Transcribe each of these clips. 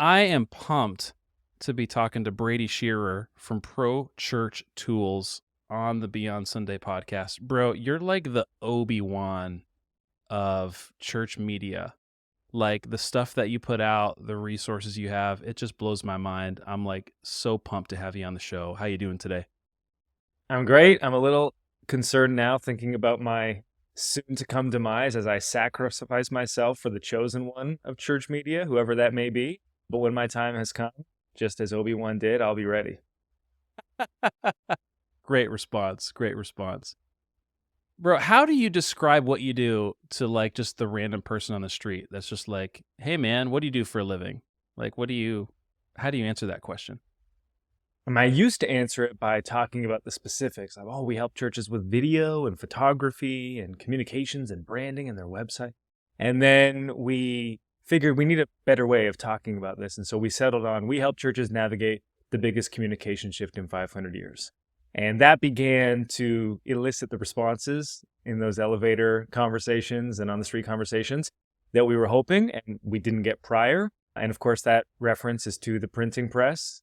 I am pumped to be talking to Brady Shearer from Pro Church Tools on the Beyond Sunday podcast. Bro, you're like the Obi-Wan of church media. Like the stuff that you put out, the resources you have, it just blows my mind. I'm like so pumped to have you on the show. How you doing today? I'm great. I'm a little concerned now thinking about my soon to come demise as I sacrifice myself for the chosen one of church media, whoever that may be. But when my time has come, just as Obi-Wan did, I'll be ready. Great response. Great response. Bro, how do you describe what you do to like just the random person on the street that's just like, "Hey man, what do you do for a living?" Like how do you answer that question? I used to answer it by talking about the specifics. Like, oh, we help churches with video and photography and communications and branding and their website. And then we figured we need a better way of talking about this. And so we settled on we help churches navigate the biggest communication shift in 500 years. And that began to elicit the responses in those elevator conversations and on the street conversations that we were hoping and we didn't get prior. And of course, that reference is to the printing press,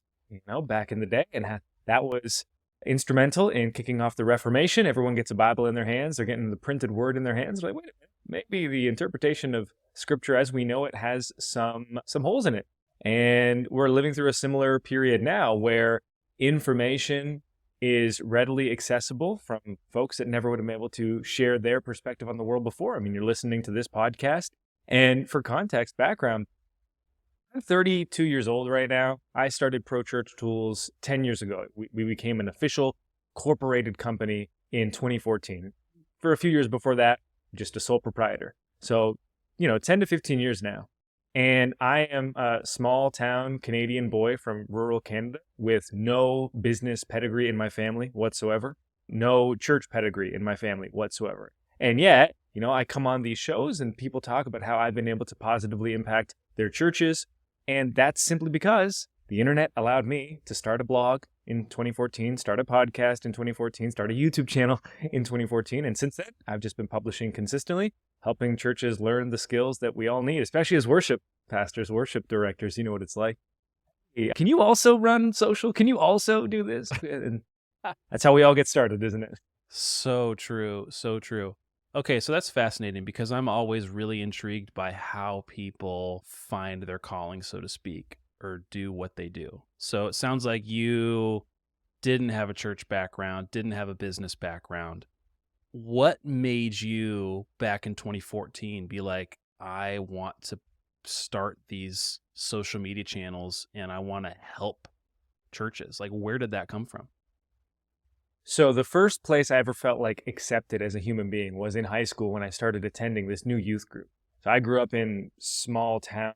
back in the day. And that was instrumental in kicking off the Reformation. Everyone gets a Bible in their hands. They're getting the printed word in their hands. They're like, wait a minute, maybe the interpretation of Scripture as we know it has some holes in it. And we're living through a similar period now where information is readily accessible from folks that never would have been able to share their perspective on the world before. I mean, you're listening to this podcast. And for context, background, I'm 32 years old right now. I started Pro Church Tools 10 years ago. We became an official corporated company in 2014. For a few years before that, just a sole proprietor. So, 10 to 15 years now. And I am a small town Canadian boy from rural Canada with no business pedigree in my family whatsoever, no church pedigree in my family whatsoever. And yet, I come on these shows and people talk about how I've been able to positively impact their churches. And that's simply because the internet allowed me to start a blog in 2014, start a podcast in 2014, start a YouTube channel in 2014. And since then, I've just been publishing consistently, helping churches learn the skills that we all need, especially as worship pastors, worship directors. You know what it's like. Can you also run social? Can you also do this? And that's how we all get started, isn't it? So true. So true. Okay, so that's fascinating because I'm always really intrigued by how people find their calling, so to speak, or do what they do. So it sounds like you didn't have a church background, didn't have a business background. What made you back in 2014 be like, I want to start these social media channels and I want to help churches? Like, where did that come from? So the first place I ever felt like accepted as a human being was in high school when I started attending this new youth group. So I grew up in small town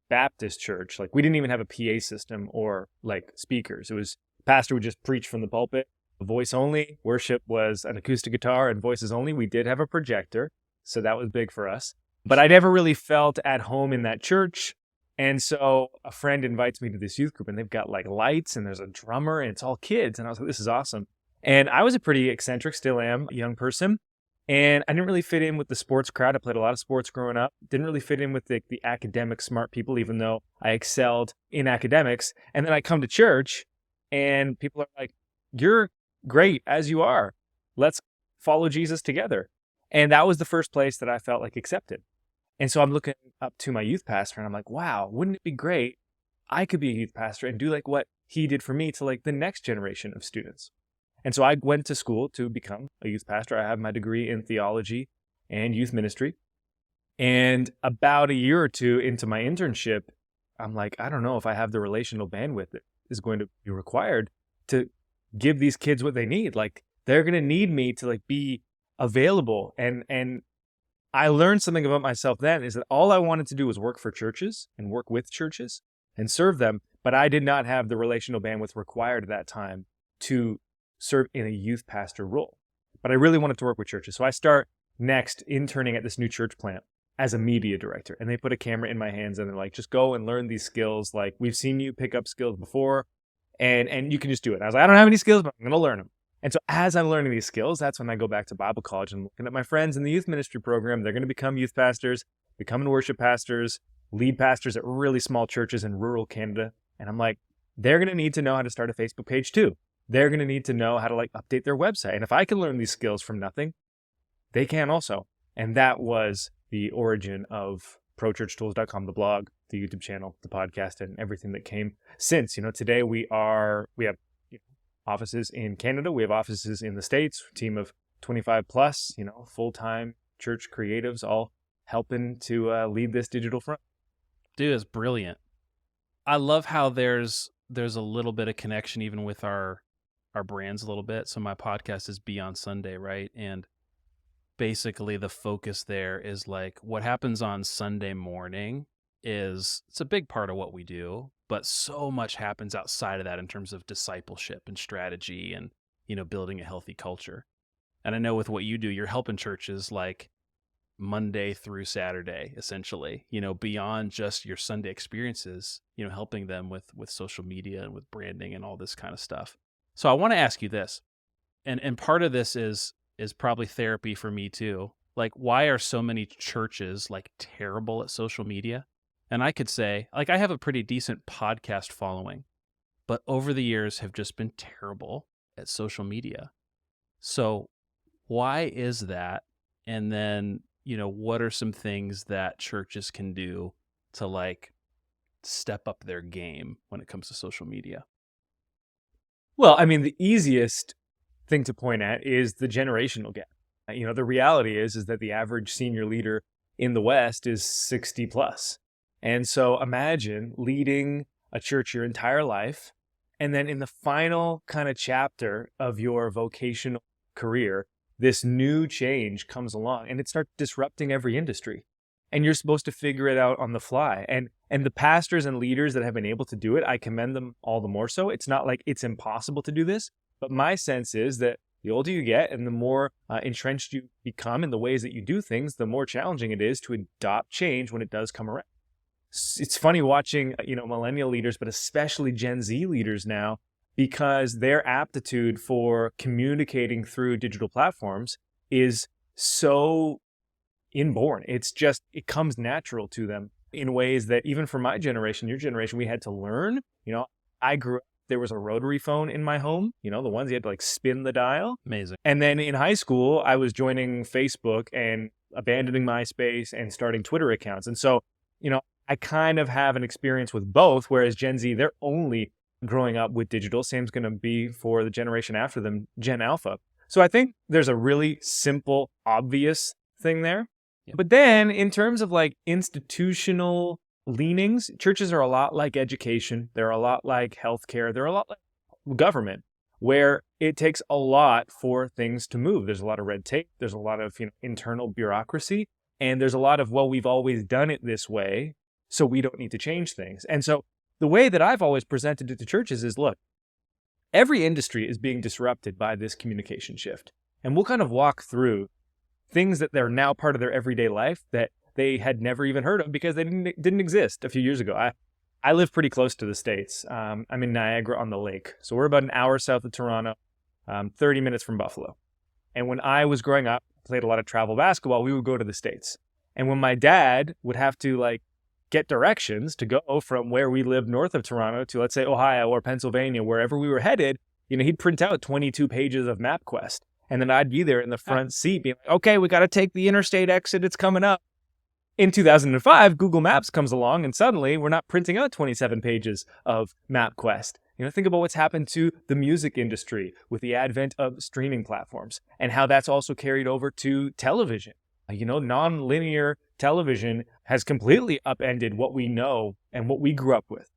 Baptist church. Like we didn't even have a PA system or like speakers. It was pastor would just preach from the pulpit, voice only. Worship was an acoustic guitar and voices only. We did have a projector, so that was big for us. But I never really felt at home in that church. And so a friend invites me to this youth group and they've got like lights and there's a drummer and it's all kids. And I was like, this is awesome. And I was a pretty eccentric, still am, a young person. And I didn't really fit in with the sports crowd. I played a lot of sports growing up. Didn't really fit in with the academic smart people, even though I excelled in academics. And then I come to church and people are like, you're great as you are. Let's follow Jesus together. And that was the first place that I felt like accepted. And so I'm looking up to my youth pastor and I'm like, wow, wouldn't it be great? I could be a youth pastor and do like what he did for me to like the next generation of students. And so I went to school to become a youth pastor. I have my degree in theology and youth ministry. And about a year or two into my internship, I'm like, I don't know if I have the relational bandwidth that is going to be required to give these kids what they need. Like they're going to need me to like be available. And I learned something about myself then is that all I wanted to do was work for churches and work with churches and serve them. But I did not have the relational bandwidth required at that time to serve in a youth pastor role. But I really wanted to work with churches. So I start next interning at this new church plant as a media director. And they put a camera in my hands and they're like, just go and learn these skills. Like we've seen you pick up skills before and you can just do it. And I was like, I don't have any skills, but I'm going to learn them. And so as I'm learning these skills, that's when I go back to Bible college and looking at my friends in the youth ministry program. They're going to become youth pastors, becoming worship pastors. lead pastors at really small churches in rural Canada. And I'm like, they're going to need to know how to start a Facebook page too. They're going to need to know how to update their website. And if I can learn these skills from nothing, they can also. And that was the origin of prochurchtools.com, the blog, the YouTube channel, the podcast, and everything that came since. Today we have offices in Canada, we have offices in the States, a team of 25 plus, full-time church creatives, all helping to lead this digital front. Dude, it's brilliant. I love how there's a little bit of connection even with our brands a little bit. So my podcast is Beyond Sunday, right? And basically the focus there is what happens on Sunday morning it's a big part of what we do, but so much happens outside of that in terms of discipleship and strategy and, building a healthy culture. And I know with what you do, you're helping churches Monday through Saturday, essentially, beyond just your Sunday experiences, helping them with social media and with branding and all this kind of stuff. So I want to ask you this, and part of this is probably therapy for me too. Why are so many churches terrible at social media? And I could say, I have a pretty decent podcast following, but over the years have just been terrible at social media. So why is that? And then, what are some things that churches can do to step up their game when it comes to social media? Well, the easiest thing to point at is the generational gap. The reality is that the average senior leader in the West is 60 plus. And so imagine leading a church your entire life, and then in the final kind of chapter of your vocational career, this new change comes along and it starts disrupting every industry. And you're supposed to figure it out on the fly. And the pastors and leaders that have been able to do it, I commend them all the more so. It's not like it's impossible to do this, but my sense is that the older you get and the more entrenched you become in the ways that you do things, the more challenging it is to adopt change when it does come around. It's funny watching, millennial leaders, but especially Gen Z leaders now, because their aptitude for communicating through digital platforms is so inborn. It comes natural to them in ways that even for my generation, your generation, we had to learn. I grew up, there was a rotary phone in my home, the ones you had to spin the dial. Amazing. And then in high school, I was joining Facebook and abandoning MySpace and starting Twitter accounts. And so, I kind of have an experience with both, whereas Gen Z, they're only growing up with digital. Same's going to be for the generation after them, Gen Alpha. So I think there's a really simple, obvious thing there. Yep. But then in terms of institutional leanings, churches are a lot like education. They're a lot like healthcare. They're a lot like government, where it takes a lot for things to move. There's a lot of red tape. There's a lot of internal bureaucracy. And there's a lot of, we've always done it this way, so we don't need to change things. And so the way that I've always presented it to churches is, look, every industry is being disrupted by this communication shift. And we'll kind of walk through things that they're now part of their everyday life that they had never even heard of because they didn't exist a few years ago. I live pretty close to the States. I'm in Niagara on the lake. So we're about an hour south of Toronto, 30 minutes from Buffalo. And when I was growing up, played a lot of travel basketball, we would go to the States. And when my dad would have to get directions to go from where we lived north of Toronto to, let's say, Ohio or Pennsylvania, wherever we were headed, he'd print out 22 pages of MapQuest. And then I'd be there in the front seat being like, okay, we got to take the interstate exit. It's coming up. In 2005, Google Maps comes along and suddenly we're not printing out 27 pages of MapQuest. Think about what's happened to the music industry with the advent of streaming platforms and how that's also carried over to television. Non-linear television has completely upended what we know and what we grew up with.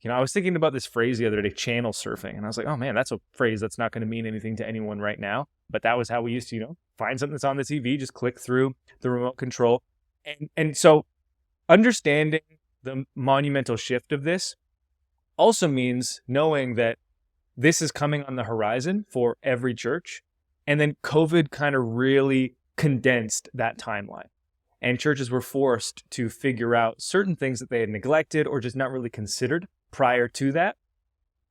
I was thinking about this phrase the other day, channel surfing, and I was like, oh man, that's a phrase that's not going to mean anything to anyone right now. But that was how we used to, find something that's on the TV, just click through the remote control. And so understanding the monumental shift of this also means knowing that this is coming on the horizon for every church. And then COVID kind of really condensed that timeline. And churches were forced to figure out certain things that they had neglected or just not really considered prior to that.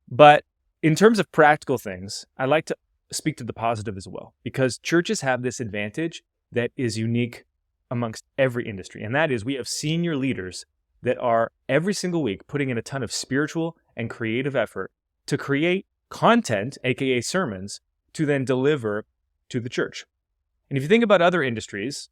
But in terms of practical things, I like to speak to the positive as well, because churches have this advantage that is unique amongst every industry. And that is we have senior leaders that are every single week putting in a ton of spiritual and creative effort to create content, aka sermons, to then deliver to the church. And if you think about other industries,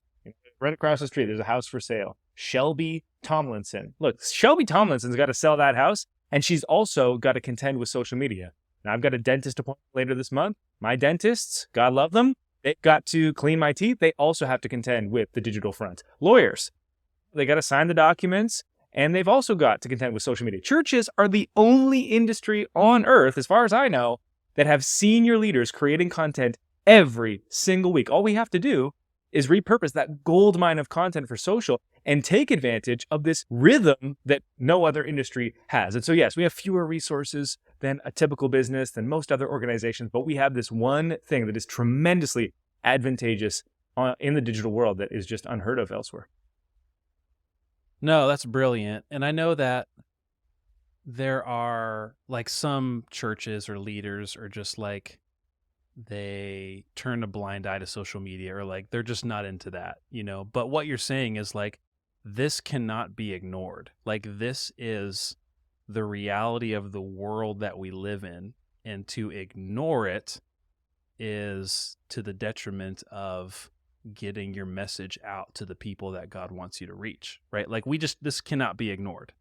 right across the street, there's a house for sale. Shelby Tomlinson. Look, Shelby Tomlinson's got to sell that house, and she's also got to contend with social media. Now, I've got a dentist appointment later this month. My dentists, God love them, they've got to clean my teeth. They also have to contend with the digital front. Lawyers, they got to sign the documents, and they've also got to contend with social media. Churches are the only industry on earth, as far as I know, that have senior leaders creating content every single week. All we have to do is repurpose that gold mine of content for social and take advantage of this rhythm that no other industry has. And so, yes, we have fewer resources than a typical business, than most other organizations, but we have this one thing that is tremendously advantageous in the digital world that is just unheard of elsewhere. No, that's brilliant. And I know that there are like some churches or leaders are just like, they turn a blind eye to social media, or like they're just not into that, But what you're saying is like, this cannot be ignored. Like, this is the reality of the world that we live in. And to ignore it is to the detriment of getting your message out to the people that God wants you to reach, right? Like, this cannot be ignored.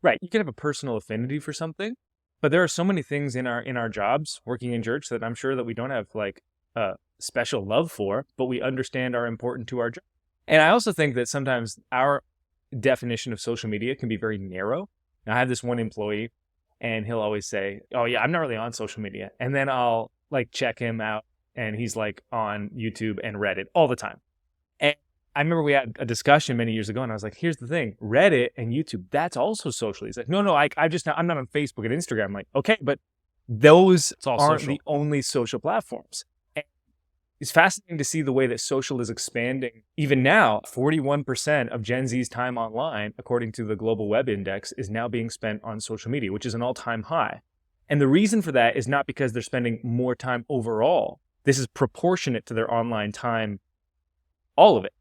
Right. You can have a personal affinity for something, but there are so many things in our jobs working in church that I'm sure that we don't have like a special love for, but we understand are important to our job. And I also think that sometimes our definition of social media can be very narrow. Now, I have this one employee, and he'll always say, "Oh yeah, I'm not really on social media." And then I'll like check him out, and he's like on YouTube and Reddit all the time. And I remember we had a discussion many years ago, and I was like, "Here's the thing: Reddit and YouTube, that's also social." He's like, "No, I'm not on Facebook and Instagram." I'm like, "Okay, but those aren't social. the only social platforms." And it's fascinating to see the way that social is expanding. Even now, 41% of Gen Z's time online, according to the Global Web Index, is now being spent on social media, which is an all-time high. And the reason for that is not because they're spending more time overall. This is proportionate to their online time, all of it.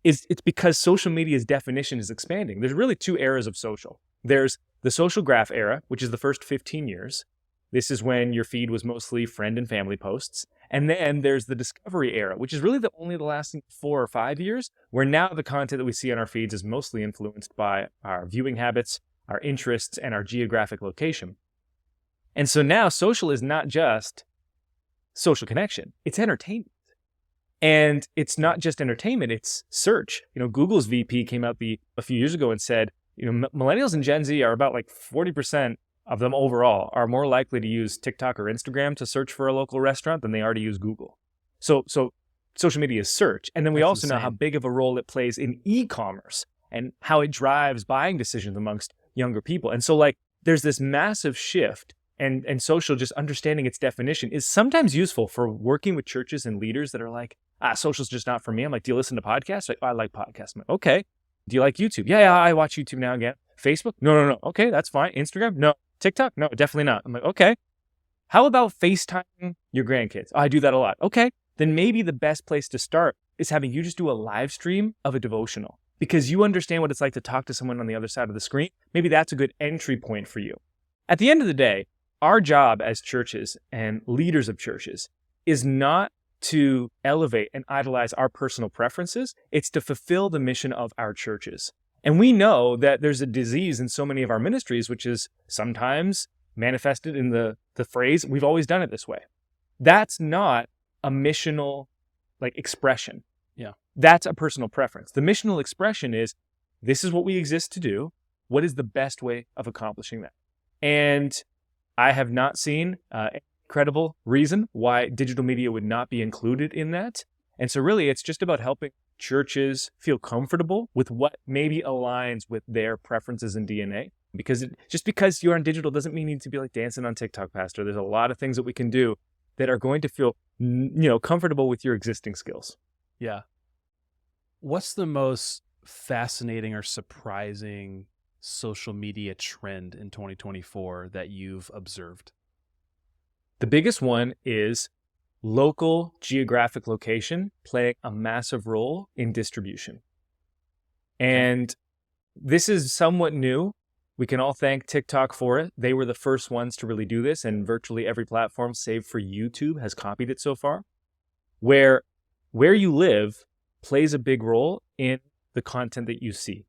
It's because social media's definition is expanding. There's really two eras of social. There's the social graph era, which is the first 15 years. This is when your feed was mostly friend and family posts. And then there's the discovery era, which is really only the last 4 or 5 years, where now the content that we see on our feeds is mostly influenced by our viewing habits, our interests, and our geographic location. And so now social is not just social connection, it's entertainment. And it's not just entertainment, it's search. Google's VP came out a few years ago and said, millennials and Gen Z are about like 40% of them overall are more likely to use TikTok or Instagram to search for a local restaurant than they are to use Google. So social media is search. And then we also know how big of a role it plays in e-commerce and how it drives buying decisions amongst younger people. And so like there's this massive shift, and social, just understanding its definition, is sometimes useful for working with churches and leaders that are like, social's just not for me. I'm like, do you listen to podcasts? Like, I like podcasts. I'm like, okay. Do you like YouTube? Yeah, I watch YouTube now again. Facebook? No. Okay, that's fine. Instagram? No. TikTok? No, definitely not. I'm like, okay. How about FaceTiming your grandkids? I do that a lot. Okay, then maybe the best place to start is having you just do a live stream of a devotional, because you understand what it's like to talk to someone on the other side of the screen. Maybe that's a good entry point for you. At the end of the day, our job as churches and leaders of churches is not to elevate and idolize our personal preferences. It's to fulfill the mission of our churches. And we know that there's a disease in so many of our ministries, which is sometimes manifested in the phrase, "we've always done it this way." That's not a missional expression. Yeah. That's a personal preference. The missional expression is, this is what we exist to do. What is the best way of accomplishing that? And I have not seen any credible reason why digital media would not be included in that. And so really, it's just about helping churches feel comfortable with what maybe aligns with their preferences and DNA. Because just because you're on digital doesn't mean you need to be like dancing on TikTok, Pastor. There's a lot of things that we can do that are going to feel, comfortable with your existing skills. Yeah. What's the most fascinating or surprising social media trend in 2024 that you've observed? The biggest one is local geographic location playing a massive role in distribution. And This is somewhat new. We can all thank TikTok for it. They were the first ones to really do this, and virtually every platform, save for YouTube, has copied it so far, where you live plays a big role in the content that you see.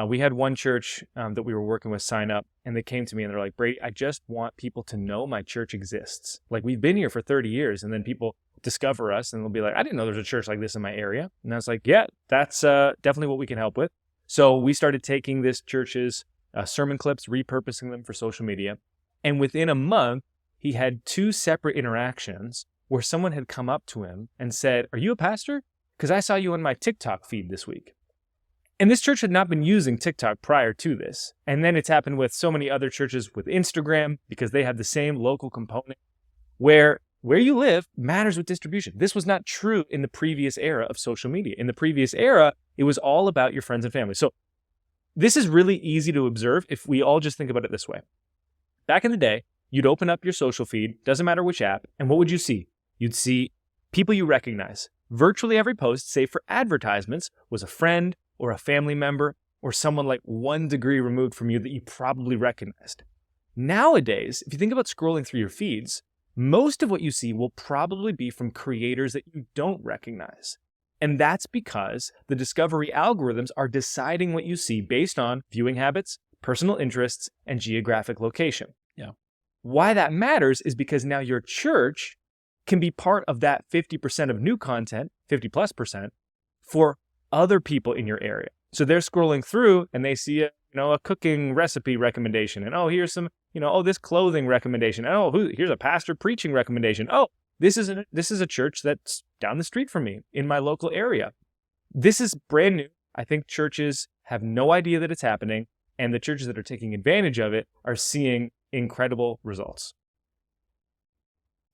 We had one church that we were working with sign up, and they came to me and they're like, Brady, I just want people to know my church exists. Like, we've been here for 30 years, and then people discover us and they'll be like, I didn't know there's a church like this in my area. And I was like, yeah, that's definitely what we can help with. So we started taking this church's sermon clips, repurposing them for social media. And within a month, he had 2 separate interactions where someone had come up to him and said, are you a pastor? Because I saw you on my TikTok feed this week. And this church had not been using TikTok prior to this. And then it's happened with so many other churches with Instagram, because they have the same local component where you live matters with distribution. This was not true in the previous era of social media. In the previous era, it was all about your friends and family. So this is really easy to observe if we all just think about it this way. Back in the day, you'd open up your social feed, doesn't matter which app, and what would you see? You'd see people you recognize. Virtually every post, save for advertisements, was a friend or a family member or someone like 1 degree removed from you that you probably recognized. Nowadays, if you think about scrolling through your feeds, most of what you see will probably be from creators that you don't recognize. And that's because the discovery algorithms are deciding what you see based on viewing habits, personal interests, and geographic location. Yeah. Why that matters is because now your church can be part of that 50% of new content, 50+%, for other people in your area. So they're scrolling through and they see a cooking recipe recommendation, and here's some, this clothing recommendation. Here's a pastor preaching recommendation. This is a church that's down the street from me in my local area. This is brand new. I think churches have no idea that it's happening, and the churches that are taking advantage of it are seeing incredible results.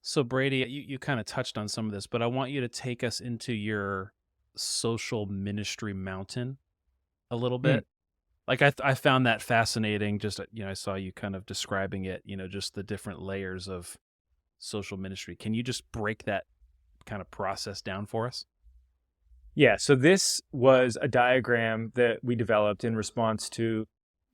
So Brady, you kind of touched on some of this, but I want you to take us into your social ministry mountain a little bit. Like I found that fascinating. Just, I saw you kind of describing it, just the different layers of social ministry. Can you just break that kind of process down for us? Yeah, so this was a diagram that we developed in response to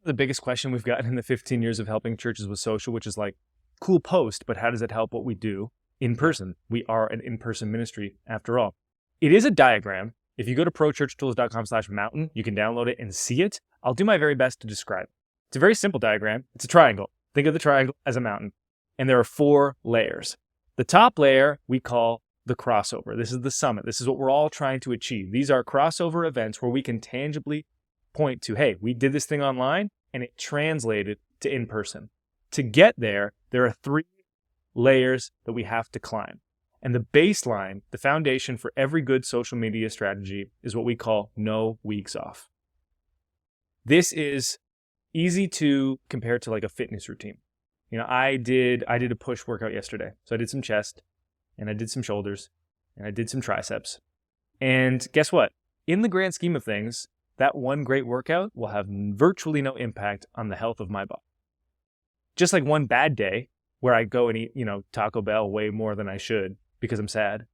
the biggest question we've gotten in the 15 years of helping churches with social, which is like, cool post, but how does it help what we do in person? We are an in-person ministry after all. It is a diagram. If you go to prochurchtools.com/mountain, you can download it and see it. I'll do my very best to describe it. It's a very simple diagram. It's a triangle. Think of the triangle as a mountain. And there are 4 layers. The top layer we call the crossover. This is the summit. This is what we're all trying to achieve. These are crossover events where we can tangibly point to, hey, we did this thing online and it translated to in-person. To get there, there are 3 layers that we have to climb. And the baseline, the foundation for every good social media strategy, is what we call no weeks off. This is easy to compare to like a fitness routine. I did a push workout yesterday. So I did some chest, and I did some shoulders, and I did some triceps. And guess what? In the grand scheme of things, that one great workout will have virtually no impact on the health of my body. Just like one bad day where I go and eat, Taco Bell way more than I should because I'm sad,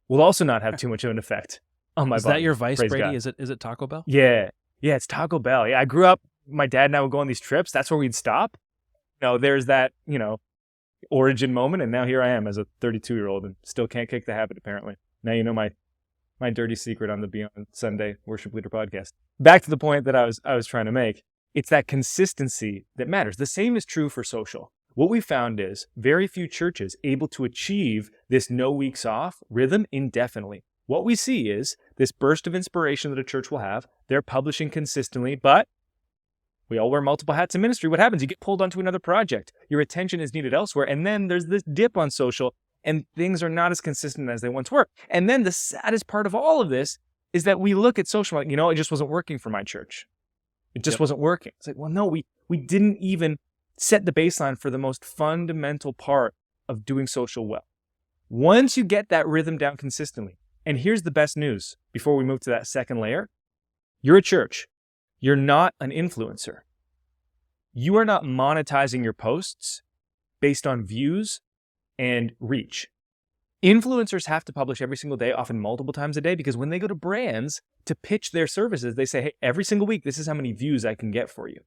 will also not have too much of an effect on my body. Is that your vice, Praise Brady? God. Is it Taco Bell? Yeah, it's Taco Bell. Yeah, I grew up, my dad and I would go on these trips. That's where we'd stop. There's that, origin moment, and now here I am as a 32-year-old and still can't kick the habit, apparently. Now you know my dirty secret on the Beyond Sunday Worship Leader podcast. Back to the point that I was trying to make. It's that consistency that matters. The same is true for social. What we found is very few churches able to achieve this no weeks off rhythm indefinitely. What we see is this burst of inspiration that a church will have. They're publishing consistently, but we all wear multiple hats in ministry. What happens? You get pulled onto another project. Your attention is needed elsewhere. And then there's this dip on social, and things are not as consistent as they once were. And then the saddest part of all of this is that we look at social like, it just wasn't working for my church. It just wasn't working. It's like, well, no, we didn't even set the baseline for the most fundamental part of doing social well. Once you get that rhythm down consistently, and here's the best news before we move to that second layer, you're a church. You're not an influencer. You are not monetizing your posts based on views and reach. Influencers have to publish every single day, often multiple times a day, because when they go to brands to pitch their services, they say, hey, every single week, this is how many views I can get for you.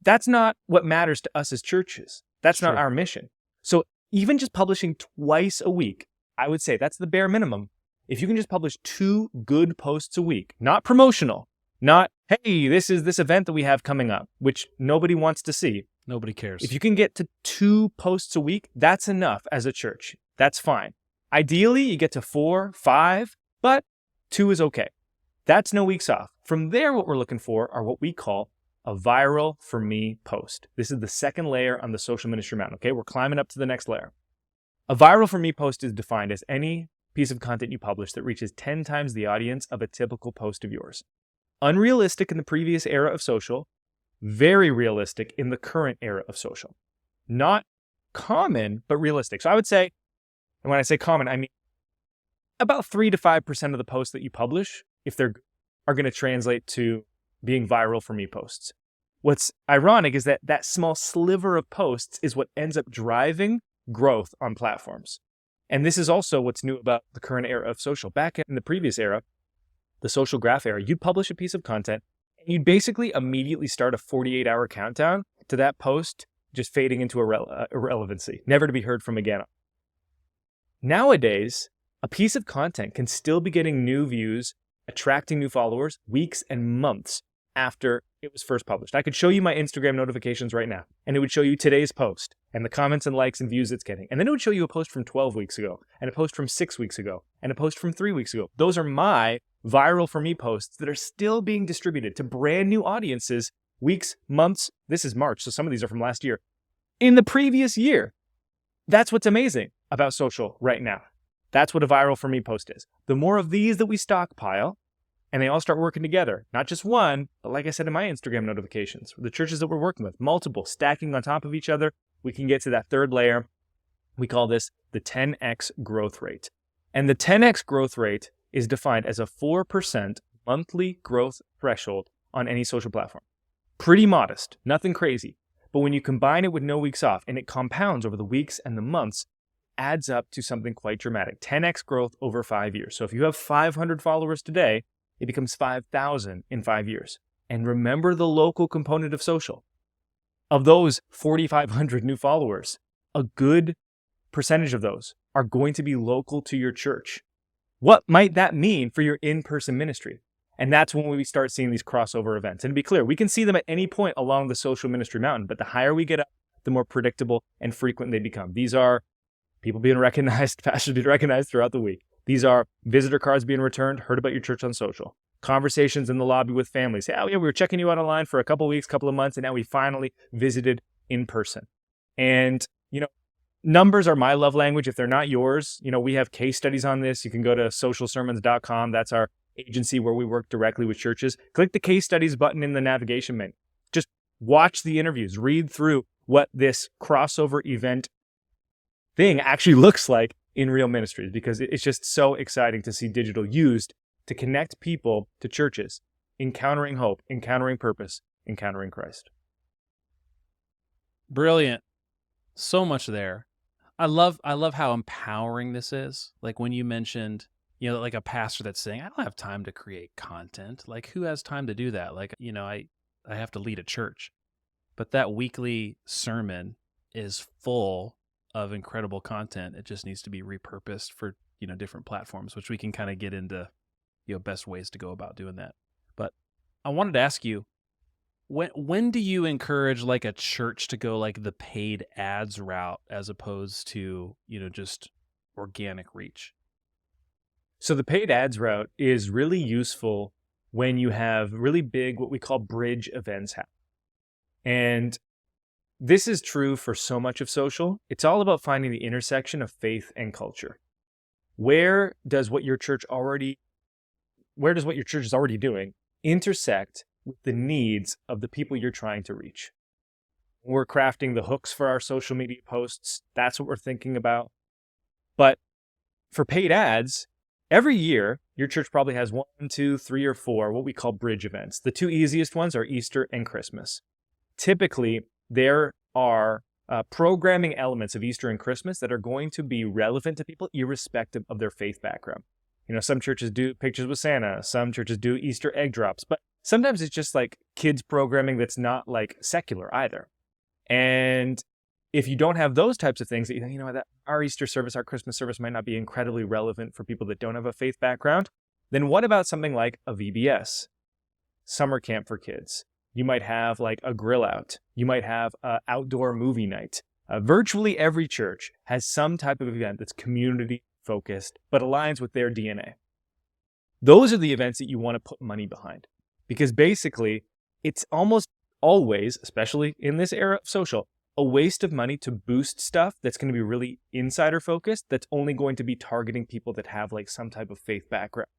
That's not what matters to us as churches. It's That's not true. our mission. So even just publishing twice a week, I would say that's the bare minimum. If you can just publish 2 good posts a week, not promotional, not, hey, this is this event that we have coming up, which nobody wants to see. Nobody cares. If you can get to 2 posts a week, that's enough as a church. That's fine. Ideally, you get to 4, 5, but 2 is okay. That's no weeks off. From there, what we're looking for are what we call a viral for me post. This is the second layer on the social ministry mountain. Okay, we're climbing up to the next layer. A viral for me post is defined as any piece of content you publish that reaches 10 times the audience of a typical post of yours. Unrealistic in the previous era of social, very realistic in the current era of social. Not common, but realistic. So I would say, and when I say common, I mean about 3 to 5% of the posts that you publish, if they're are going to translate to being viral for me posts. What's ironic is that that small sliver of posts is what ends up driving growth on platforms. And this is also what's new about the current era of social. Back in the previous era, the social graph era, you'd publish a piece of content and you'd basically immediately start a 48-hour countdown to that post just fading into irrelevancy, never to be heard from again. Nowadays, a piece of content can still be getting new views, attracting new followers weeks and months after it was first published. I could show you my Instagram notifications right now, and it would show you today's post and the comments and likes and views it's getting. And then it would show you a post from 12 weeks ago, and a post from 6 weeks ago, and a post from 3 weeks ago. Those are my viral for me posts that are still being distributed to brand new audiences weeks, months. This is March, so some of these are from last year. In the previous year. That's what's amazing about social right now. That's what a viral for me post is. The more of these that we stockpile, and they all start working together, not just one, but like I said in my Instagram notifications, the churches that we're working with, multiple, stacking on top of each other, we can get to that third layer. We call this the 10x growth rate. And the 10x growth rate is defined as a 4% monthly growth threshold on any social platform. Pretty modest, nothing crazy. But when you combine it with no weeks off and it compounds over the weeks and the months, adds up to something quite dramatic. 10x growth over 5 years. So if you have 500 followers today, it becomes 5,000 in 5 years. And remember the local component of social. Of those 4,500 new followers, a good percentage of those are going to be local to your church. What might that mean for your in-person ministry? And that's when we start seeing these crossover events. And to be clear, we can see them at any point along the social ministry mountain, but the higher we get up, the more predictable and frequent they become. These are people being recognized, pastors being recognized throughout the week. These are visitor cards being returned, heard about your church on social. Conversations in the lobby with families. Say, oh yeah, we were checking you out online for a couple of weeks, couple of months, and now we finally visited in person. And, numbers are my love language. If they're not yours, we have case studies on this. You can go to socialsermons.com. That's our agency where we work directly with churches. Click the case studies button in the navigation menu. Just watch the interviews, read through what this crossover event thing actually looks like in real ministries, because it's just so exciting to see digital used to connect people to churches, encountering hope, encountering purpose, encountering Christ. Brilliant. So much there. I love how empowering this is. Like when you mentioned, like a pastor that's saying, I don't have time to create content. Like who has time to do that? Like, I have to lead a church. But that weekly sermon is full of incredible content. It just needs to be repurposed for, different platforms, which we can kind of get into, best ways to go about doing that. But I wanted to ask you, when do you encourage like a church to go like the paid ads route as opposed to, just organic reach? So the paid ads route is really useful when you have really big, what we call bridge events happen. And this is true for so much of social. It's all about finding the intersection of faith and culture. Where does what your church is already doing intersect with the needs of the people you're trying to reach? We're crafting the hooks for our social media posts. That's what we're thinking about. But for paid ads, every year, your church probably has 1, 2, 3, or 4 what we call bridge events. The 2 easiest ones are Easter and Christmas. Typically, there are programming elements of Easter and Christmas that are going to be relevant to people irrespective of their faith background. Some churches do pictures with Santa, some churches do Easter egg drops, but sometimes it's just like kids programming that's not like secular either. And if you don't have those types of things, that you think, that our Easter service, our Christmas service might not be incredibly relevant for people that don't have a faith background, then what about something like a VBS, summer camp for kids? You might have like a grill out. You might have an outdoor movie night. Virtually every church has some type of event that's community focused, but aligns with their DNA. Those are the events that you want to put money behind, because basically it's almost always, especially in this era of social, a waste of money to boost stuff that's going to be really insider focused, that's only going to be targeting people that have like some type of faith background.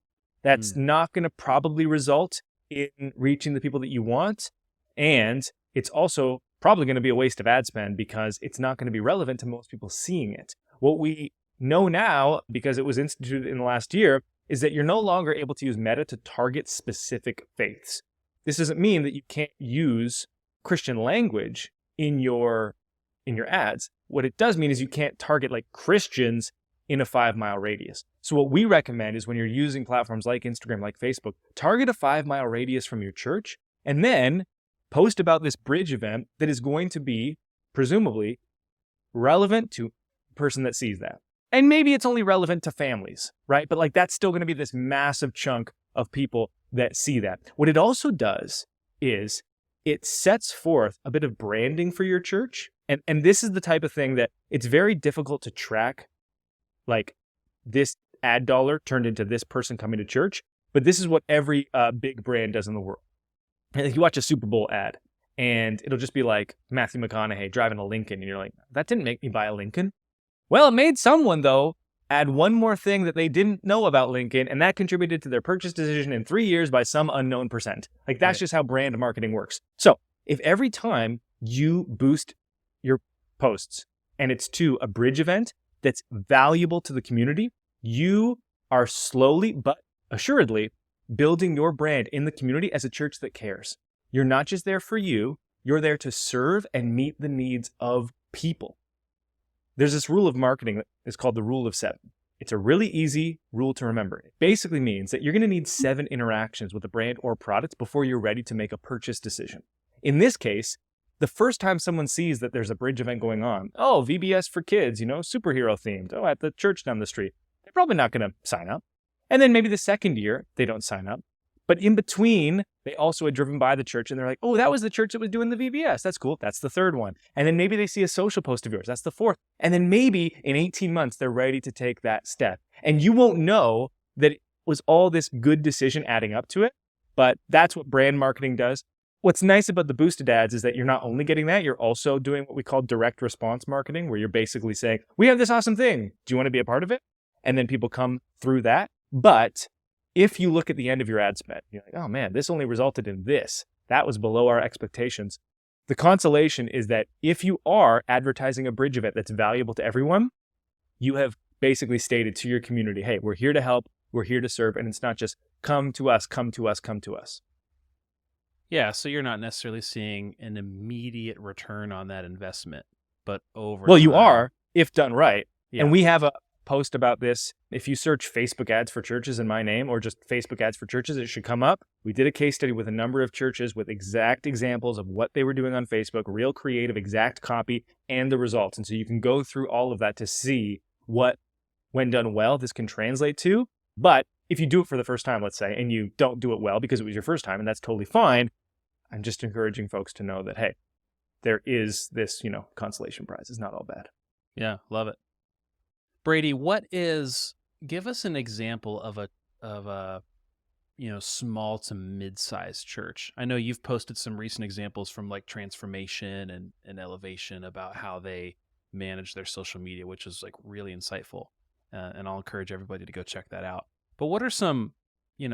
That's not going to probably result in reaching the people that you want. And it's also probably going to be a waste of ad spend because it's not going to be relevant to most people seeing it. What we know now, because it was instituted in the last year, is that you're no longer able to use Meta to target specific faiths. This doesn't mean that you can't use Christian language in your ads. What it does mean is you can't target like Christians in a 5-mile radius. So what we recommend is when you're using platforms like Instagram, like Facebook, target a 5-mile radius from your church and then post about this bridge event that is going to be presumably relevant to the person that sees that. And maybe it's only relevant to families, right? But like that's still going to be this massive chunk of people that see that. What it also does is it sets forth a bit of branding for your church. And this is the type of thing that it's very difficult to track, like this ad dollar turned into this person coming to church. But this is what every big brand does in the world. And you watch a Super Bowl ad and it'll just be like Matthew McConaughey driving a Lincoln. And you're like, that didn't make me buy a Lincoln. Well, it made someone, though, add one more thing that they didn't know about Lincoln, and that contributed to their purchase decision in 3 years by some unknown percent. Like, that's just how brand marketing works. So if every time you boost your posts and it's to a bridge event that's valuable to the community, you are slowly but assuredly building your brand in the community as a church that cares. You're not just there for you, you're there to serve and meet the needs of people. There's this rule of marketing that is called the rule of 7. It's a really easy rule to remember. It basically means that you're going to need 7 interactions with a brand or product before you're ready to make a purchase decision. In this case, the first time someone sees that there's a bridge event going on, oh, VBS for kids, superhero themed, oh, at the church down the street, they're probably not going to sign up. And then maybe the second year, they don't sign up. But in between, they also had driven by the church and they're like, oh, that was the church that was doing the VBS. That's cool. That's the third one. And then maybe they see a social post of yours. That's the fourth. And then maybe in 18 months, they're ready to take that step. And you won't know that it was all this good decision adding up to it. But that's what brand marketing does. What's nice about the boosted ads is that you're not only getting that, you're also doing what we call direct response marketing, where you're basically saying, we have this awesome thing. Do you want to be a part of it? And then people come through that. But if you look at the end of your ad spend, you're like, oh man, this only resulted in this. That was below our expectations. The consolation is that if you are advertising a bridge event that's valuable to everyone, you have basically stated to your community, hey, we're here to help, we're here to serve, and it's not just come to us, come to us, come to us. Yeah, so you're not necessarily seeing an immediate return on that investment, but over Well, time. you are, if done right. Yeah. And we have a post about this. If you search Facebook ads for churches in my name or just Facebook ads for churches, it should come up. We did a case study with a number of churches with exact examples of what they were doing on Facebook, real creative, exact copy, and the results. And so you can go through all of that to see what, when done well, this can translate to. But if you do it for the first time, let's say, and you don't do it well because it was your first time, and that's totally fine, I'm just encouraging folks to know that, hey, there is this, consolation prize. It's not all bad. Yeah, love it. Brady, give us an example of a small to mid-sized church. I know you've posted some recent examples from like Transformation and Elevation about how they manage their social media, which is like really insightful. And I'll encourage everybody to go check that out. But what are some,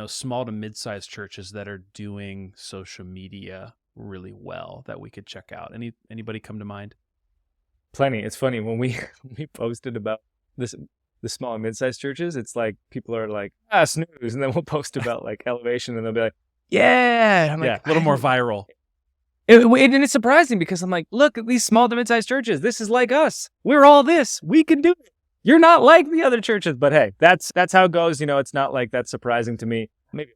small to mid-sized churches that are doing social media really well that we could check out? Anybody come to mind? Plenty. It's funny when we posted about the small and mid-sized churches, it's like people are like, snooze, and then we'll post about like Elevation and they'll be like, yeah. I'm like, a little more viral. And it's surprising because I'm like, look at these small to mid-sized churches. This is like us. We're all this. We can do it. You're not like the other churches. But hey, that's how it goes. It's not like that's surprising to me. Maybe.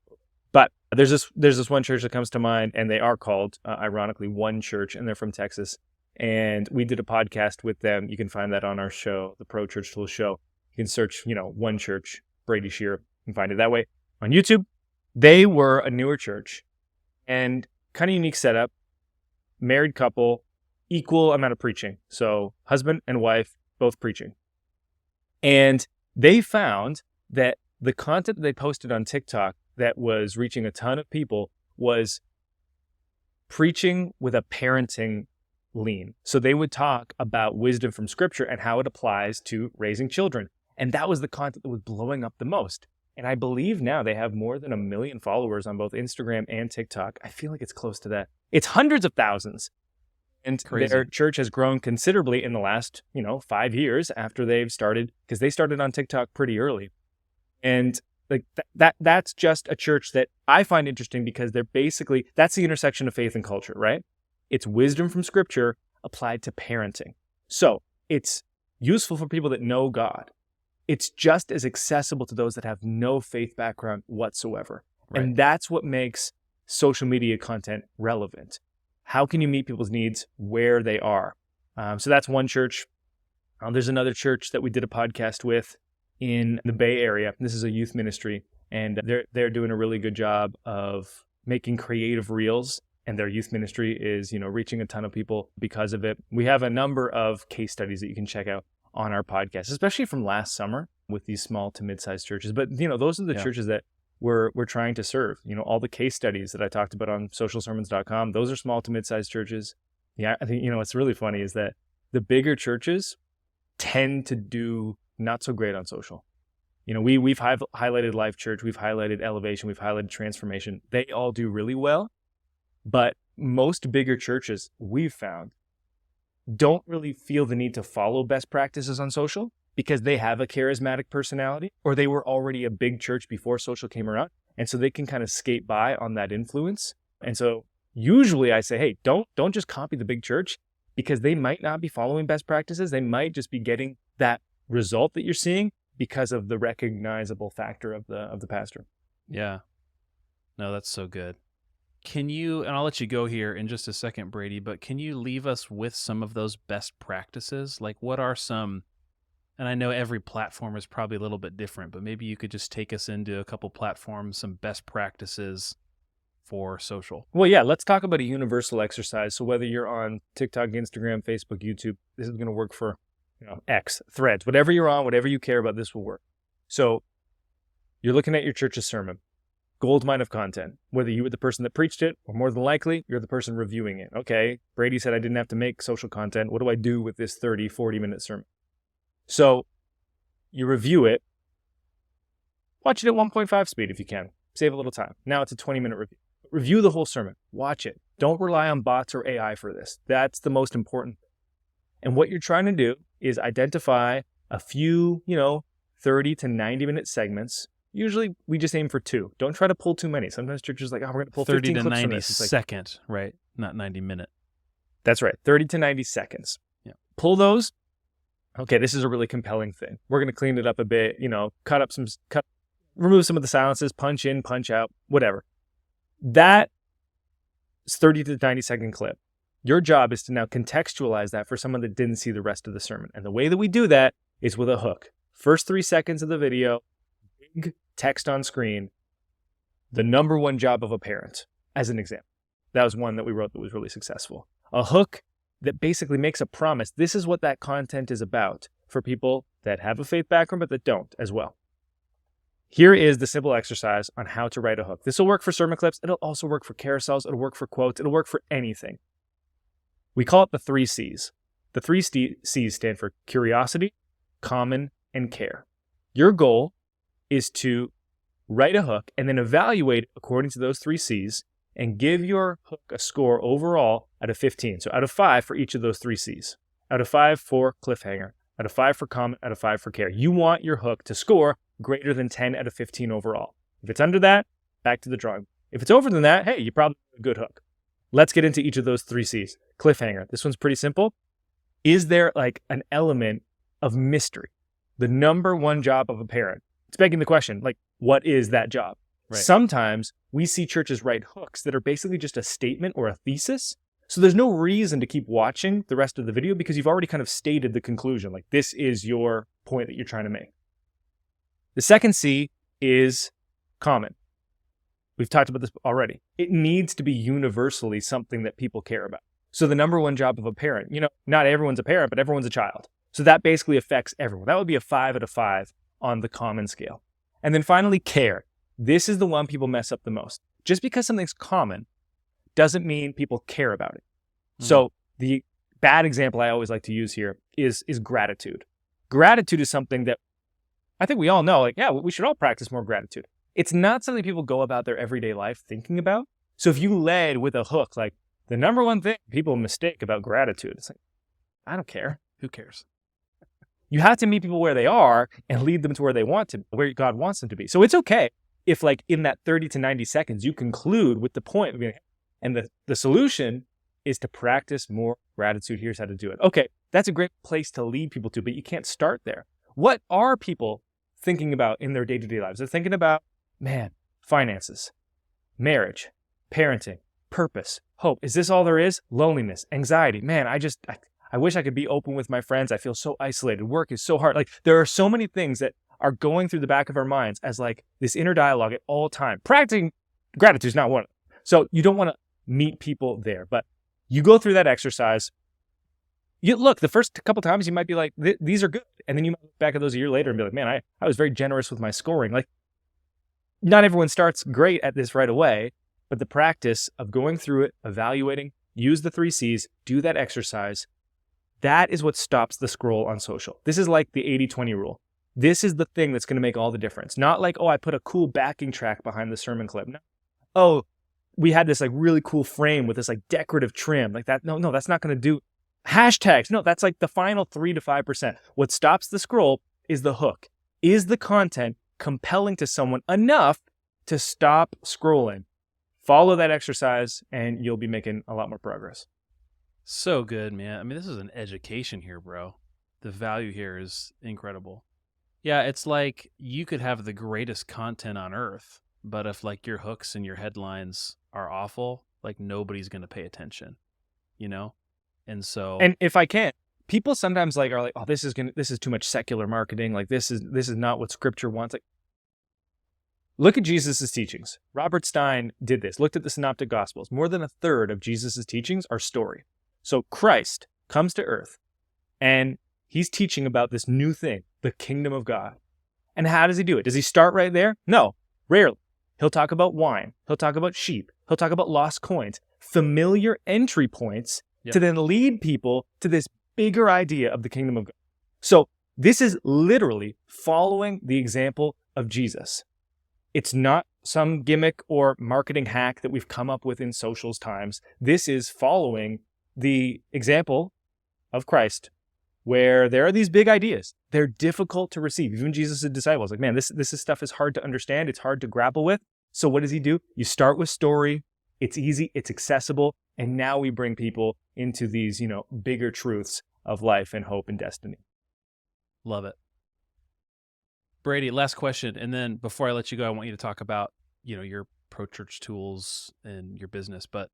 But there's this one church that comes to mind, and they are called, ironically, One Church, and they're from Texas. And we did a podcast with them. You can find that on our show, the Pro Church Tools Show. You can search, One Church, Brady Shearer, and find it that way. On YouTube, they were a newer church and kind of unique setup. Married couple, equal amount of preaching. So husband and wife, both preaching. And they found that the content that they posted on TikTok that was reaching a ton of people was preaching with a parenting lean. So they would talk about wisdom from scripture and how it applies to raising children. And that was the content that was blowing up the most. And I believe now they have more than 1 million followers on both Instagram and TikTok. I feel like it's close to that. It's hundreds of thousands. And Crazy. Their church has grown considerably in the last, 5 years after they've started, because they started on TikTok pretty early. And like that's just a church that I find interesting because that's the intersection of faith and culture, right? It's wisdom from scripture applied to parenting. So it's useful for people that know God. It's just as accessible to those that have no faith background whatsoever. Right. And that's what makes social media content relevant. How can you meet people's needs where they are? So that's one church. There's another church that we did a podcast with in the Bay Area. This is a youth ministry, and they're doing a really good job of making creative reels. And their youth ministry is, reaching a ton of people because of it. We have a number of case studies that you can check out on our podcast, especially from last summer with these small to mid-sized churches. But, those are the churches that we're trying to serve. All the case studies that I talked about on socialsermons.com, those are small to mid-sized churches. Yeah, I think, what's really funny is that the bigger churches tend to do not so great on social. We've highlighted Life Church, we've highlighted Elevation, we've highlighted Transformation. They all do really well. But most bigger churches we've found don't really feel the need to follow best practices on social because they have a charismatic personality, or they were already a big church before social came around. And so they can kind of skate by on that influence. And so usually I say, hey, don't just copy the big church, because they might not be following best practices. They might just be getting that result that you're seeing because of the recognizable factor of the pastor. Yeah. No, that's so good. Can you, and I'll let you go here in just a second, Brady, but can you leave us with some of those best practices? Like, what are some, and I know every platform is probably a little bit different, but maybe you could just take us into a couple platforms, some best practices for social. Well, yeah, let's talk about a universal exercise. So whether you're on TikTok, Instagram, Facebook, YouTube, this is going to work for X, Threads, whatever you're on, whatever you care about, this will work. So you're looking at your church's sermon. Goldmine of content, whether you were the person that preached it, or more than likely, you're the person reviewing it. Okay, Brady said I didn't have to make social content. What do I do with this 30, 40-minute sermon? So you review it. Watch it at 1.5 speed if you can. Save a little time. Now it's a 20-minute review. Review the whole sermon. Watch it. Don't rely on bots or AI for this. That's the most important thing. And what you're trying to do is identify a few, 30 to 90-minute segments. Usually we just aim for 2. Don't try to pull too many. Sometimes churches are like, we're going to pull 30 15 to clips 90 from this. second, right? Not 90-minute. That's right. 30 to 90 seconds. Yeah. Pull those. Okay, this is a really compelling thing. We're going to clean it up a bit, remove some of the silences, punch in, punch out, whatever. That is 30 to 90-second clip. Your job is to now contextualize that for someone that didn't see the rest of the sermon. And the way that we do that is with a hook. First 3 seconds of the video, big text on screen, the number one job of a parent, as an example. That was one that we wrote that was really successful. A hook that basically makes a promise. This is what that content is about for people that have a faith background but that don't as well. Here is the simple exercise on how to write a hook. This will work for sermon clips. It'll also work for carousels. It'll work for quotes. It'll work for anything. We call it the 3 C's. The 3 C's stand for curiosity, common, and care. Your goal is to write a hook and then evaluate according to those 3 C's and give your hook a score overall out of 15. So out of 5 for each of those 3 C's. Out of 5 for cliffhanger. Out of 5 for common. Out of 5 for care. You want your hook to score greater than 10 out of 15 overall. If it's under that, back to the drawing board. If it's over than that, hey, you probably have a good hook. Let's get into each of those 3 C's. Cliffhanger. This one's pretty simple. Is there like an element of mystery? The number one job of a parent. It's begging the question, like, what is that job? Right. Sometimes we see churches write hooks that are basically just a statement or a thesis. So there's no reason to keep watching the rest of the video because you've already kind of stated the conclusion. Like, this is your point that you're trying to make. The second C is common. We've talked about this already. It needs to be universally something that people care about. So the number one job of a parent, not everyone's a parent, but everyone's a child. So that basically affects everyone. That would be a 5 out of 5 on the common scale. And then finally, care. This is the one people mess up the most. Just because something's common doesn't mean people care about it. So the bad example I always like to use here is gratitude. Gratitude is something that I think we all know, like, yeah, we should all practice more gratitude. It's not something people go about their everyday life thinking about. So if you led with a hook, like the number one thing people mistake about gratitude, it's like, I don't care. Who cares? You have to meet people where they are and lead them to where they want to, where God wants them to be. So it's okay if, like, in that 30 to 90 seconds, you conclude with the point. And the solution is to practice more gratitude. Here's how to do it. Okay, that's a great place to lead people to, but you can't start there. What are people thinking about in their day-to-day lives? They're thinking about, finances, marriage, parenting, purpose, hope. Is this all there is? Loneliness, anxiety. I wish I could be open with my friends. I feel so isolated. Work is so hard. Like, there are so many things that are going through the back of our minds as like this inner dialogue at all time. Practicing gratitude is not one of them. So you don't want to meet people there, but you go through that exercise. You look, the first couple times you might be like, these are good. And then you might look back at those a year later and be like, man, I was very generous with my scoring. Like, not everyone starts great at this right away, but the practice of going through it, evaluating, use the 3 C's, do that exercise. That is what stops the scroll on social. This is like the 80-20 rule. This is the thing that's going to make all the difference. Not like, I put a cool backing track behind the sermon clip. No. We had this like really cool frame with this like decorative trim. Like that. No, that's not going to do. Hashtags. No, that's like the final 3 to 5%. What stops the scroll is the hook. Is the content compelling to someone enough to stop scrolling? Follow that exercise and you'll be making a lot more progress. So good, man. I mean, this is an education here, bro. The value here is incredible. Yeah, it's like you could have the greatest content on earth, but if like your hooks and your headlines are awful, like nobody's going to pay attention, And so, and if I can, people sometimes like are like, oh, this is too much secular marketing. Like this is not what Scripture wants. Like, look at Jesus's teachings. Robert Stein did this. Looked at the Synoptic Gospels. More than a third of Jesus's teachings are story. So Christ comes to earth and he's teaching about this new thing, the kingdom of God. And how does he do it? Does he start right there? No, rarely. He'll talk about wine. He'll talk about sheep. He'll talk about lost coins, familiar entry points to then lead people to this bigger idea of the kingdom of God. So this is literally following the example of Jesus. It's not some gimmick or marketing hack that we've come up with in socials times. This is following the example of Christ, where there are these big ideas. They're difficult to receive. Even Jesus' disciples, like, man, this stuff is hard to understand. It's hard to grapple with. So what does he do? You start with story. It's easy. It's accessible. And now we bring people into these, bigger truths of life and hope and destiny. Love it. Brady, last question. And then before I let you go, I want you to talk about, your pro-church tools and your business. But,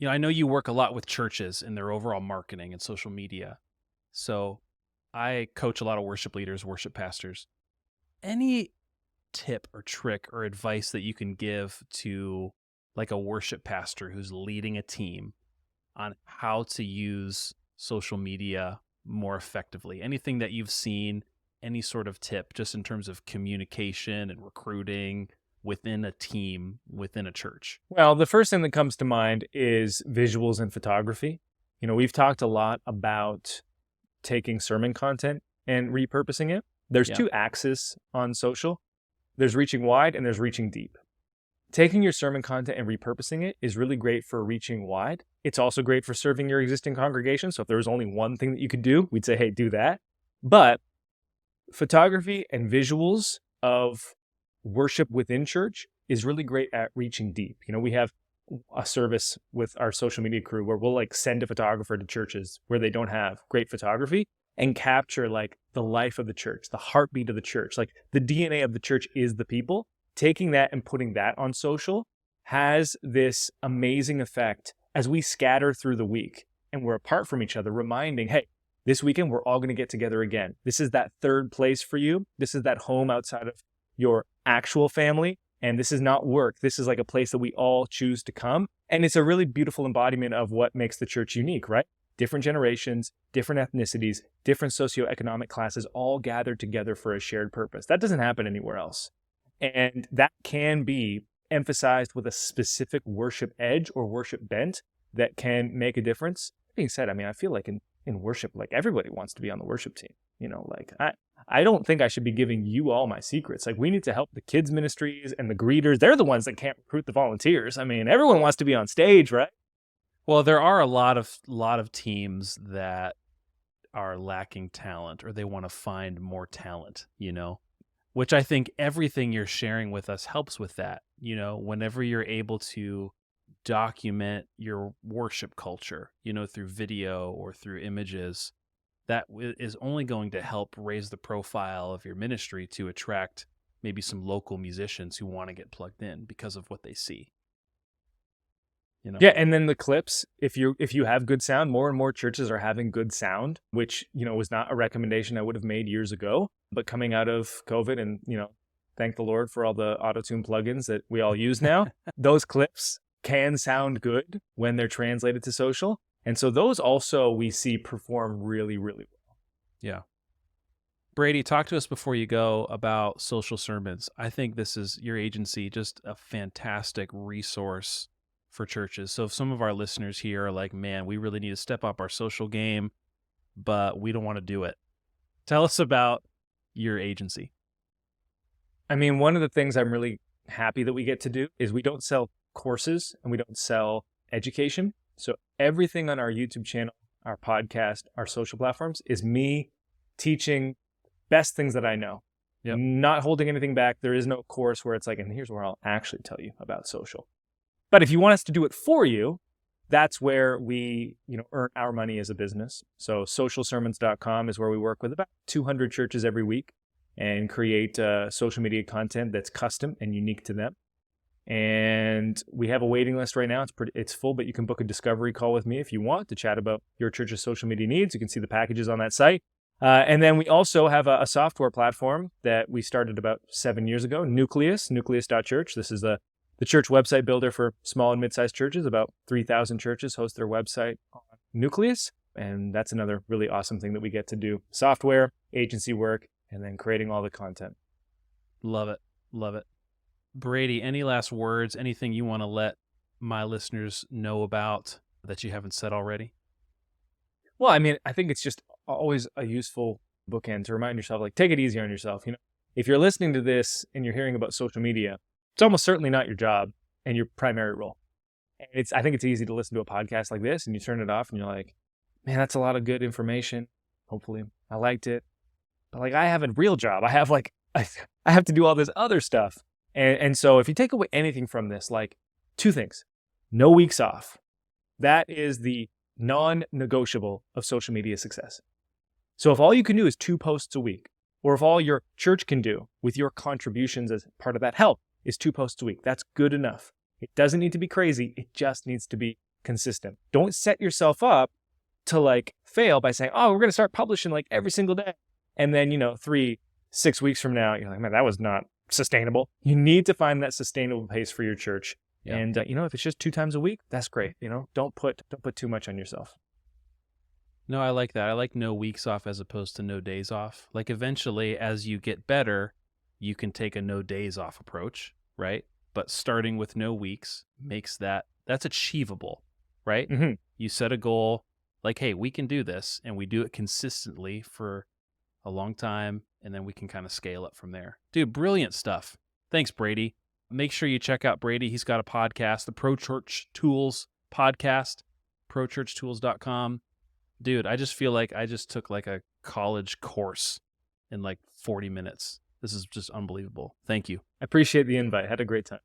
I know you work a lot with churches and their overall marketing and social media. So I coach a lot of worship leaders, worship pastors. Any tip or trick or advice that you can give to like a worship pastor who's leading a team on how to use social media more effectively? Anything that you've seen, any sort of tip just in terms of communication and recruiting within a team, within a church? Well, the first thing that comes to mind is visuals and photography. We've talked a lot about taking sermon content and repurposing it. There's 2 axes on social. There's reaching wide and there's reaching deep. Taking your sermon content and repurposing it is really great for reaching wide. It's also great for serving your existing congregation. So if there was only one thing that you could do, we'd say, hey, do that. But photography and visuals of worship within church is really great at reaching deep. We have a service with our social media crew where we'll like send a photographer to churches where they don't have great photography and capture like the life of the church, the heartbeat of the church. Like the DNA of the church is the people. Taking that and putting that on social has this amazing effect as we scatter through the week and we're apart from each other, reminding, hey, this weekend we're all going to get together again. This is that third place for you. This is that home outside of your actual family. And this is not work. This is like a place that we all choose to come. And it's a really beautiful embodiment of what makes the church unique, right? Different generations, different ethnicities, different socioeconomic classes all gathered together for a shared purpose. That doesn't happen anywhere else. And that can be emphasized with a specific worship edge or worship bent that can make a difference. That being said, I mean, I feel like in worship, like everybody wants to be on the worship team. You know, like I don't think I should be giving you all my secrets. Like we need to help the kids ministries and the greeters. They're the ones that can't recruit the volunteers. I mean, everyone wants to be on stage, right? Well, there are a lot of teams that are lacking talent, or they want to find more talent, you know, which I think everything you're sharing with us helps with that. You know, whenever you're able to document your worship culture, you know, through video or through images, that is only going to help raise the profile of your ministry to attract maybe some local musicians who want to get plugged in because of what they see. You know? Yeah, and then the clips, if you have good sound, more and more churches are having good sound, which, you know, was not a recommendation I would have made years ago. But coming out of COVID and, you know, thank the Lord for all the auto-tune plugins that we all use now, those clips can sound good when they're translated to social. And so those also we see perform really, really well. Yeah. Brady, talk to us before you go about social sermons. I think this is your agency, just a fantastic resource for churches. So if some of our listeners here are like, man, we really need to step up our social game, but we don't want to do it. Tell us about your agency. I mean, one of the things I'm really happy that we get to do is we don't sell courses and we don't sell education. So everything on our YouTube channel, our podcast, our social platforms is me teaching best things that I know. Yep. Not holding anything back. There is no course where it's like, and here's where I'll actually tell you about social. But if you want us to do it for you, that's where we, you know, earn our money as a business. So socialsermons.com is where we work with about 200 churches every week and create social media content that's custom and unique to them. And we have a waiting list right now. It's full, but you can book a discovery call with me if you want to chat about your church's social media needs. You can see the packages on that site. And then we also have a software platform that we started about 7 years ago, nucleus.church. This is the church website builder for small and mid-sized churches. About 3,000 churches host their website on Nucleus. And that's another really awesome thing that we get to do. Software, agency work, and then creating all the content. Love it. Love it. Brady, any last words, anything you want to let my listeners know about that you haven't said already? Well, I mean, I think it's just always a useful bookend to remind yourself, like, take it easy on yourself. You know, if you're listening to this and you're hearing about social media, it's almost certainly not your job and your primary role. And I think it's easy to listen to a podcast like this and you turn it off and you're like, man, that's a lot of good information. Hopefully I liked it. But like, I have a real job. I have I have to do all this other stuff. And so if you take away anything from this, like 2 things, no weeks off. That is the non-negotiable of social media success. So if all you can do is 2 posts a week, or if all your church can do with your contributions as part of that help is 2 posts a week, that's good enough. It doesn't need to be crazy. It just needs to be consistent. Don't set yourself up to like fail by saying, oh, we're going to start publishing like every single day. And then, 3-6 weeks from now, you're like, man, that was not sustainable. You need to find that sustainable pace for your church. Yeah. And, if it's just 2 times a week, that's great. Don't put too much on yourself. No, I like that. I like no weeks off as opposed to no days off. Like eventually, as you get better, you can take a no days off approach, right? But starting with no weeks makes that's achievable, right? Mm-hmm. You set a goal like, hey, we can do this, and we do it consistently for a long time, and then we can kind of scale up from there. Dude, brilliant stuff. Thanks, Brady. Make sure you check out Brady. He's got a podcast, the Pro Church Tools podcast, prochurchtools.com. Dude, I just feel like I just took like a college course in like 40 minutes. This is just unbelievable. Thank you. I appreciate the invite. Had a great time.